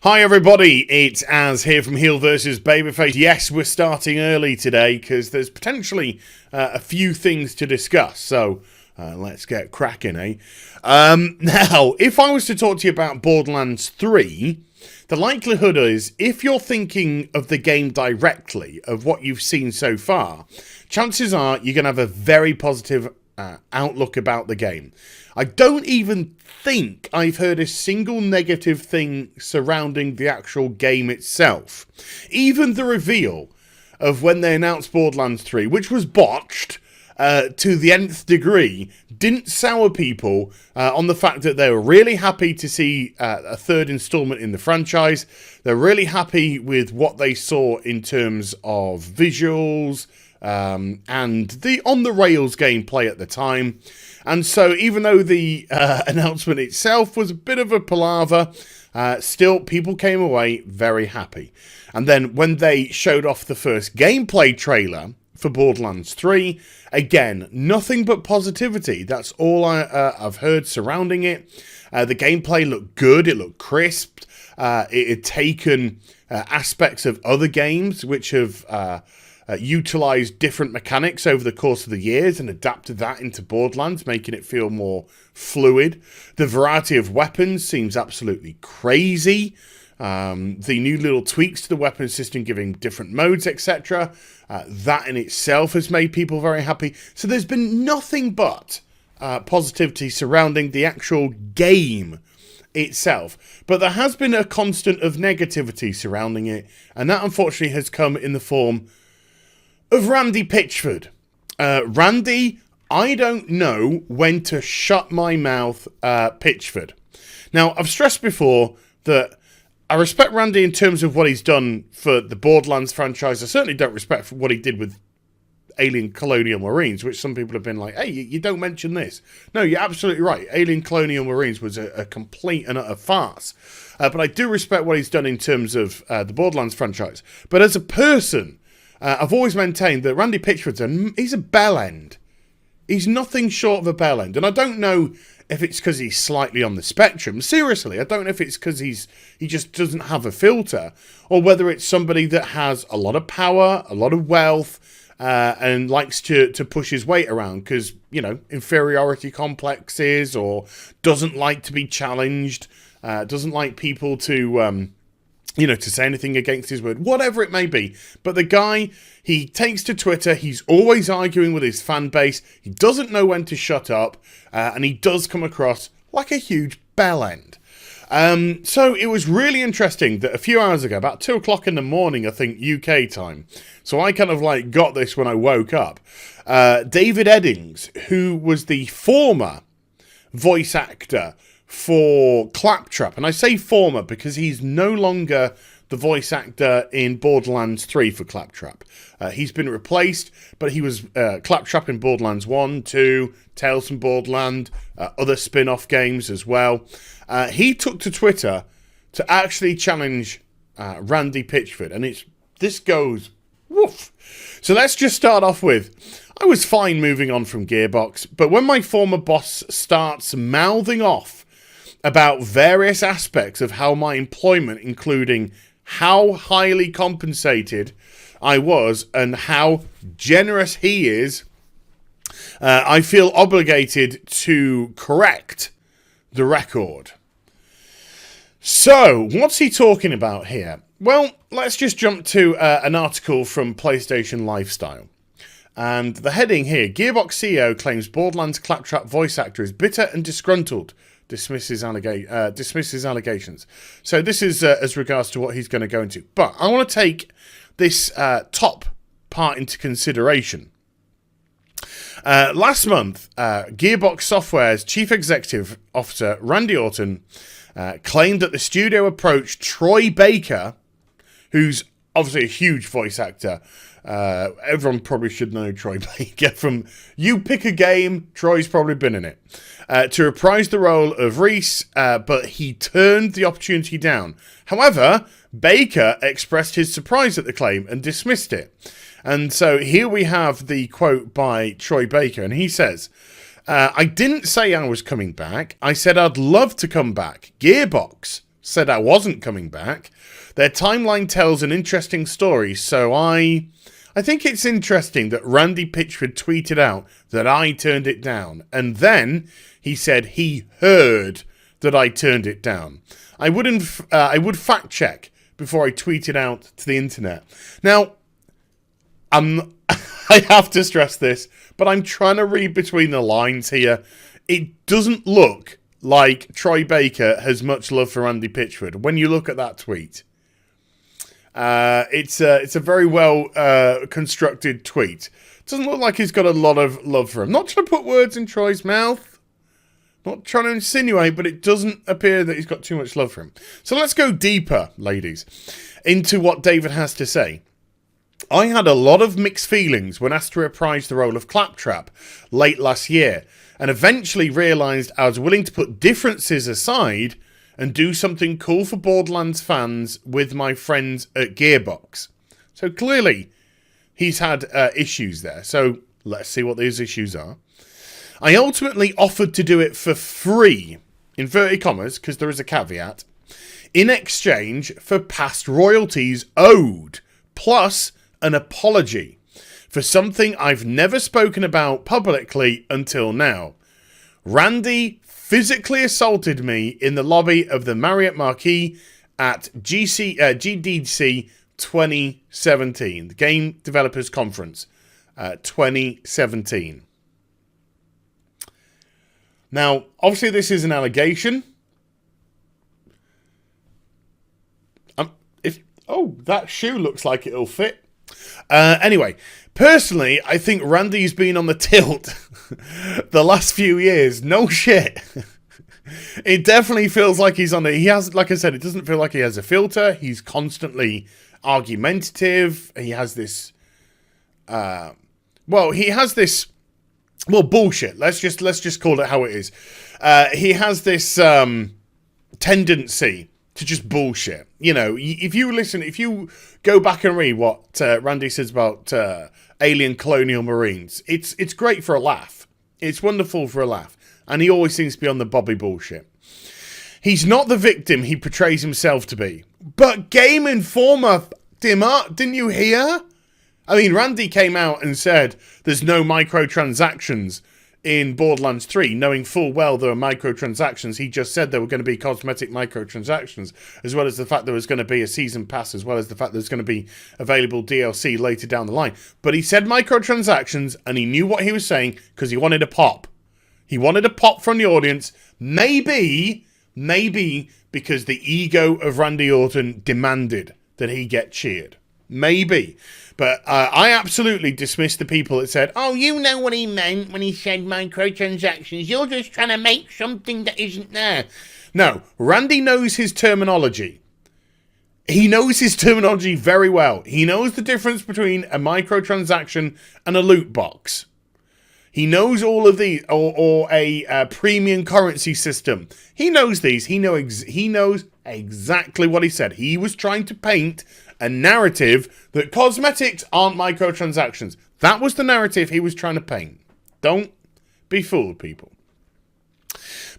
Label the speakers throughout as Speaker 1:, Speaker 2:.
Speaker 1: Hi everybody, it's Az here from HeelvsBabyface. Yes, we're starting early today because there's potentially a few things to discuss, so let's get cracking, eh? Now, if I was to talk to you about Borderlands 3, the likelihood is, if you're thinking of the game directly, of what you've seen so far, chances are you're going to have a very positive outlook about the game. I don't even think I've heard a single negative thing surrounding the actual game itself. Even the reveal of when they announced Borderlands 3, which was botched to the nth degree, didn't sour people on the fact that they were really happy to see a third installment in the franchise. They're really happy with what they saw in terms of visuals and the on-the-rails gameplay at the time. And so even though the announcement itself was a bit of a palaver, still people came away very happy. And then when they showed off the first gameplay trailer for Borderlands 3, again, nothing but positivity. That's all I've heard surrounding it. The gameplay looked good, it looked crisp. It had taken aspects of other games which have utilized different mechanics over the course of the years and adapted that into Borderlands, making it feel more fluid. The variety of weapons seems absolutely crazy. The new little tweaks to the weapon system, giving different modes, etc. That in itself has made people very happy. So there's been nothing but positivity surrounding the actual game itself. But there has been a constant of negativity surrounding it, and that unfortunately has come in the form of Randy Pitchford. Randy, I don't know when to shut my mouth, Pitchford. Now, I've stressed before that I respect Randy in terms of what he's done for the Borderlands franchise. I certainly don't respect what he did with Alien Colonial Marines, which some people have been like, hey, you don't mention this. No, you're absolutely right. Alien Colonial Marines was a complete and utter farce. But I do respect what he's done in terms of the Borderlands franchise. But as a person, I've always maintained that Randy Pitchford's he's a bellend. He's nothing short of a bellend. And I don't know if it's because he's slightly on the spectrum. Seriously, I don't know if it's because he just doesn't have a filter, or whether it's somebody that has a lot of power, a lot of wealth, and likes to push his weight around because, you know, inferiority complexes, or doesn't like to be challenged, doesn't like people to to say anything against his word, whatever it may be. But the guy, he takes to Twitter, he's always arguing with his fan base, he doesn't know when to shut up, and he does come across like a huge bellend. So it was really interesting that a few hours ago, about 2 o'clock in the morning, I think, UK time, so I kind of like got this when I woke up, David Eddings, who was the former voice actor for Claptrap, and I say former because he's no longer the voice actor in Borderlands 3 for Claptrap. He's been replaced, but he was Claptrap in Borderlands 1, 2, Tales from Borderland, other spin-off games as well. He took to Twitter to actually challenge Randy Pitchford, and this goes woof. So let's just start off with, I was fine moving on from Gearbox, but when my former boss starts mouthing off about various aspects of how my employment, including how highly compensated I was and how generous he is, I feel obligated to correct the record. So, what's he talking about here? Well, let's just jump to an article from PlayStation Lifestyle. And the heading here, Gearbox CEO claims Borderlands Claptrap voice actor is bitter and disgruntled. Dismisses allegations. So this is as regards to what he's going to go into. But I want to take this top part into consideration. Last month, Gearbox Software's Chief Executive Officer, Randy Orton, claimed that the studio approached Troy Baker, who's obviously a huge voice actor. Everyone probably should know Troy Baker from You Pick a Game. Troy's probably been in it. To reprise the role of Reese, but he turned the opportunity down. However, Baker expressed his surprise at the claim and dismissed it. And so here we have the quote by Troy Baker, and he says, I didn't say I was coming back. I said I'd love to come back. Gearbox said I wasn't coming back. Their timeline tells an interesting story, so I think it's interesting that Randy Pitchford tweeted out that I turned it down, and then he said he heard that I turned it down. I would fact check before I tweet it out to the internet. Now, I have to stress this, but I'm trying to read between the lines here. It doesn't look like Troy Baker has much love for Randy Pitchford when you look at that tweet. It's a very well constructed tweet. Doesn't look like he's got a lot of love for him. Not trying to put words in Troy's mouth. Not trying to insinuate, but it doesn't appear that he's got too much love for him. So let's go deeper, ladies, into what David has to say. I had a lot of mixed feelings when asked to reprise the role of Claptrap late last year, and eventually realised I was willing to put differences aside and do something cool for Borderlands fans with my friends at Gearbox. So clearly, he's had issues there. So let's see what those issues are. I ultimately offered to do it for free, inverted commas, because there is a caveat, in exchange for past royalties owed, plus an apology for something I've never spoken about publicly until now. Randy physically assaulted me in the lobby of the Marriott Marquis at GDC 2017, the Game Developers Conference 2017. Now, obviously this is an allegation. That shoe looks like it'll fit. Anyway, personally, I think Randy's been on the tilt the last few years. No shit. It definitely feels like he's on it. He has, like I said, it doesn't feel like he has a filter. He's constantly argumentative. He has this, bullshit. Let's just call it how it is. He has this tendency to just bullshit. You know, if you go back and read what Randy says about alien colonial marines, it's great for a laugh. It's wonderful for a laugh. And he always seems to be on the Bobby bullshit. He's not the victim he portrays himself to be. But Game Informer, didn't you hear? I mean, Randy came out and said there's no microtransactions in Borderlands 3, knowing full well there are microtransactions. He just said there were going to be cosmetic microtransactions, as well as the fact there was going to be a season pass, as well as the fact there's going to be available DLC later down the line. But he said microtransactions, and he knew what he was saying because he wanted a pop. He wanted a pop from the audience, maybe because the ego of Randy Orton demanded that he get cheered. Maybe. But I absolutely dismissed the people that said, oh, you know what he meant when he said microtransactions. You're just trying to make something that isn't there. No, Randy knows his terminology. He knows his terminology very well. He knows the difference between a microtransaction and a loot box. He knows all of these, or a premium currency system. He knows these. He knows exactly what he said. He was trying to paint a narrative that cosmetics aren't microtransactions. That was the narrative he was trying to paint. Don't be fooled, people.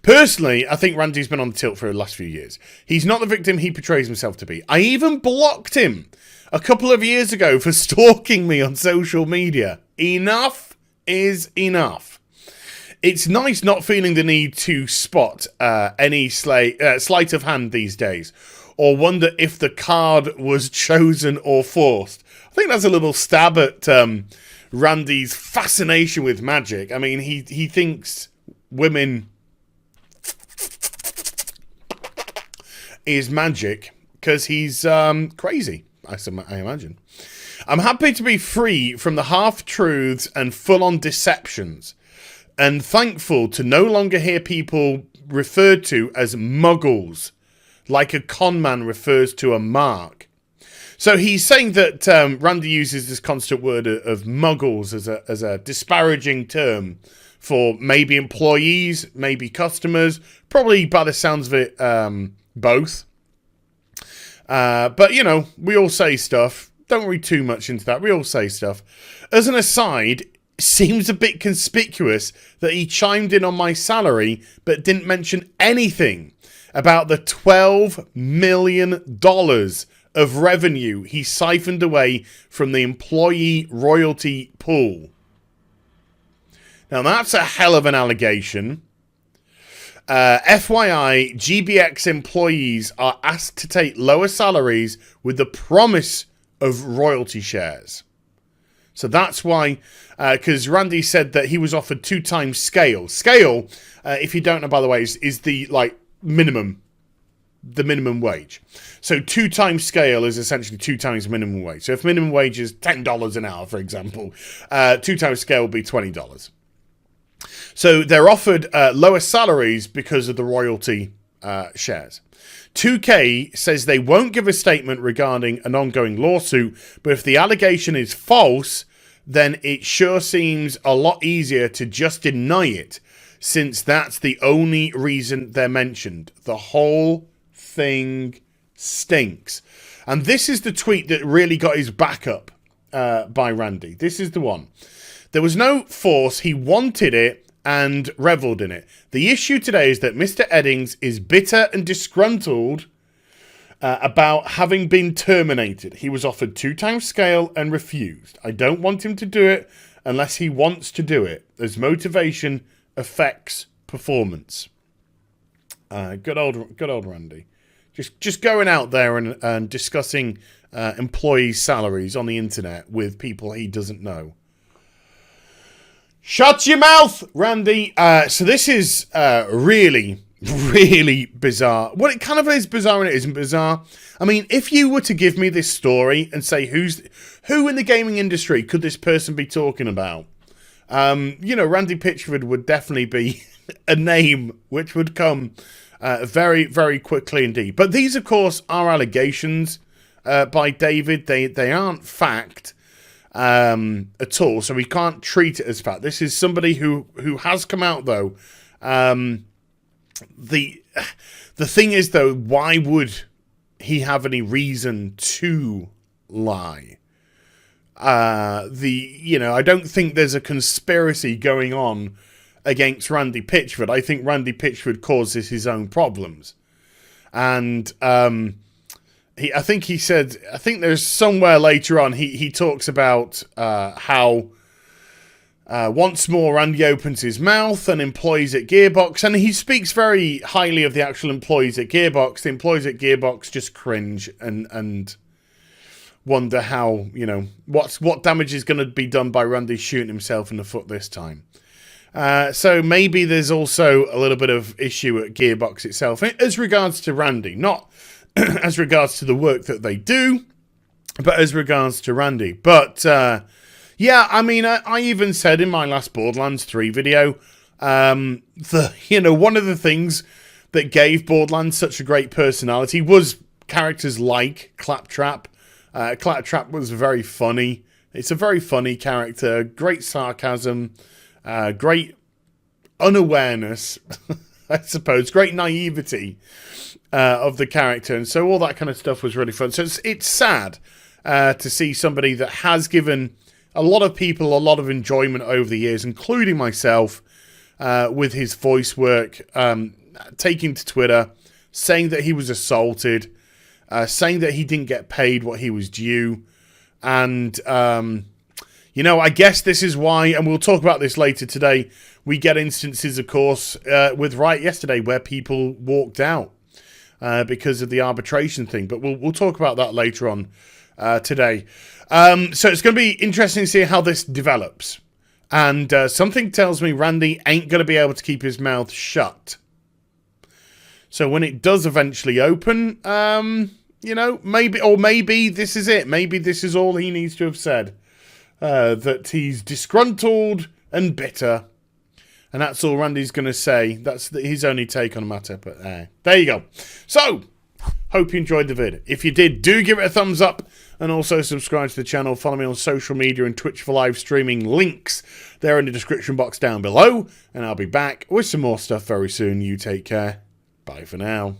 Speaker 1: Personally, I think Randy's been on the tilt for the last few years. He's not the victim he portrays himself to be. I even blocked him a couple of years ago for stalking me on social media. Enough is enough. It's nice not feeling the need to spot any sleight of hand these days, or wonder if the card was chosen or forced. I think that's a little stab at Randy's fascination with magic. I mean, he thinks women is magic because he's crazy, I imagine. I'm happy to be free from the half-truths and full-on deceptions, and thankful to no longer hear people referred to as muggles, like a con man refers to a mark. So he's saying that Randy uses this constant word of muggles as a disparaging term for maybe employees, maybe customers, probably by the sounds of it, both. But, you know, we all say stuff. Don't read too much into that. We all say stuff. As an aside, seems a bit conspicuous that he chimed in on my salary but didn't mention anything about the $12 million of revenue he siphoned away from the employee royalty pool. Now, that's a hell of an allegation. FYI, GBX employees are asked to take lower salaries with the promise of royalty shares. So that's why, because Randy said that he was offered 2 times scale. Scale, if you don't know, by the way, is the minimum wage. So 2 times scale is essentially 2 times minimum wage. So if minimum wage is $10 an hour, for example, 2 times scale will be $20. So they're offered lower salaries because of the royalty shares. 2K says they won't give a statement regarding an ongoing lawsuit, but if the allegation is false, then it sure seems a lot easier to just deny it, since that's the only reason they're mentioned. The whole thing stinks. And this is the tweet that really got his back up by Randy. This is the one. There was no force. He wanted it and reveled in it. The issue today is that Mr. Eddings is bitter and disgruntled about having been terminated. He was offered 2 times scale and refused. I don't want him to do it unless he wants to do it, as motivation affects performance. Good old Randy. Just going out there and discussing employees' salaries on the internet with people he doesn't know. Shut your mouth, Randy. So this is really, really bizarre. Well, it kind of is bizarre and it isn't bizarre. I mean, if you were to give me this story and say who in the gaming industry could this person be talking about? Randy Pitchford would definitely be a name which would come very, very quickly indeed. But these, of course, are allegations by David. They aren't fact. At all, so we can't treat it as fact. This is somebody who has come out, though. The thing is, though, why would he have any reason to lie? I don't think there's a conspiracy going on against Randy Pitchford. I think Randy Pitchford causes his own problems, and I think there's somewhere later on he talks about how once more Randy opens his mouth and employees at Gearbox, and he speaks very highly of the actual employees at Gearbox. The employees at Gearbox just cringe and wonder how, what damage is going to be done by Randy shooting himself in the foot this time. So maybe there's also a little bit of issue at Gearbox itself as regards to Randy, not as regards to the work that they do, but as regards to Randy. But, I even said in my last Borderlands 3 video, one of the things that gave Borderlands such a great personality was characters like Claptrap. Claptrap was very funny. It's a very funny character, great sarcasm, great unawareness, I suppose, great naivety of the character, and so all that kind of stuff was really fun. So it's sad to see somebody that has given a lot of people a lot of enjoyment over the years, including myself, with his voice work, taking to Twitter, saying that he was assaulted, saying that he didn't get paid what he was due, and I guess this is why, and we'll talk about this later today, we get instances, of course, with Riot yesterday where people walked out because of the arbitration thing. But we'll talk about that later on today. So it's going to be interesting to see how this develops. And something tells me Randy ain't going to be able to keep his mouth shut. So when it does eventually open, maybe this is it. Maybe this is all he needs to have said. That he's disgruntled and bitter. And that's all Randy's going to say. That's his only take on the matter. But there you go. So, hope you enjoyed the vid. If you did, do give it a thumbs up. And also subscribe to the channel. Follow me on social media and Twitch for live streaming. Links there in the description box down below. And I'll be back with some more stuff very soon. You take care. Bye for now.